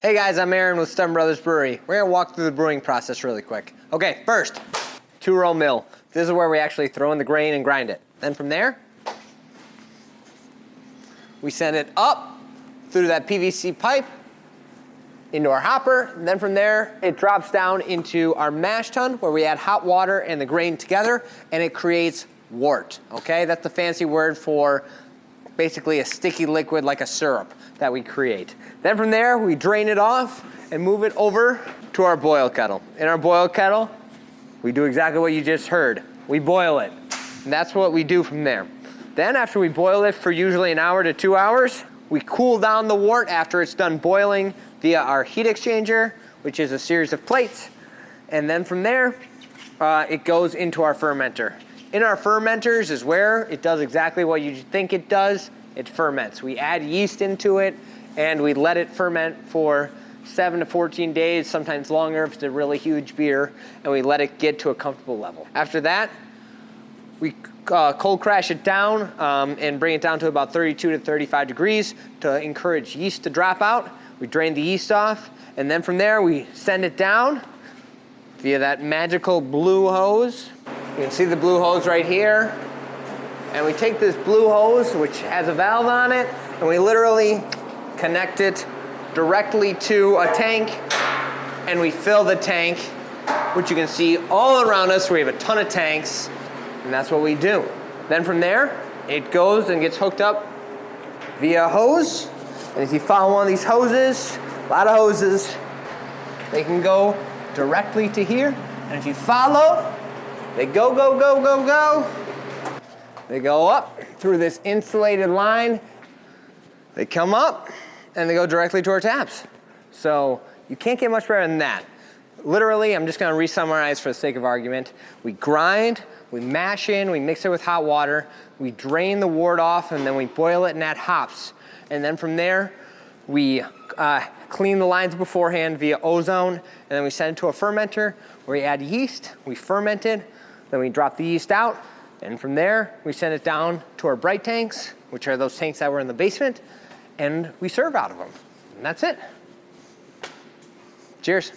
Hey guys, I'm Aaron with Stubborn Brothers Brewery. We're gonna walk through the brewing process really quick. Okay, first, 2-row mill. This is where we actually throw in the grain and grind it. Then from there, we send it up through that PVC pipe into our hopper. And then from there, it drops down into our mash tun where we add hot water and the grain together and it creates wort, okay? That's the fancy word for basically a sticky liquid like a syrup that we create. Then from there, we drain it off and move it over to our boil kettle. In our boil kettle, we do exactly what you just heard. We boil it, and that's what we do from there. Then after we boil it for usually an hour to 2 hours, we cool down the wort after it's done boiling via our heat exchanger, which is a series of plates. And then from there, it goes into our fermenter. In our fermenters is where it does exactly what you think it does. It ferments. We add yeast into it and we let it ferment for 7 to 14 days, sometimes longer if it's a really huge beer, and we let it get to a comfortable level. After that, we cold crash it down and bring it down to about 32 to 35 degrees to encourage yeast to drop out. We drain the yeast off, and then from there we send it down via that magical blue hose. You can see the blue hose right here. And we take this blue hose, which has a valve on it, and we literally connect it directly to a tank, and we fill the tank, which you can see all around us. We have a ton of tanks, and that's what we do. Then from there, it goes and gets hooked up via a hose. And if you follow one of these hoses, a lot of hoses, they can go directly to here. And if you follow, they go, go, go, go, go. They go up through this insulated line. They come up and they go directly to our taps. So you can't get much better than that. Literally, I'm just gonna re-summarize for the sake of argument. We grind, we mash in, we mix it with hot water, we drain the wort off, and then we boil it and add hops. And then from there, we clean the lines beforehand via ozone, and then we send it to a fermenter where we add yeast, we ferment it, then we drop the yeast out, and from there, we send it down to our bright tanks, which are those tanks that were in the basement, and we serve out of them. And that's it. Cheers.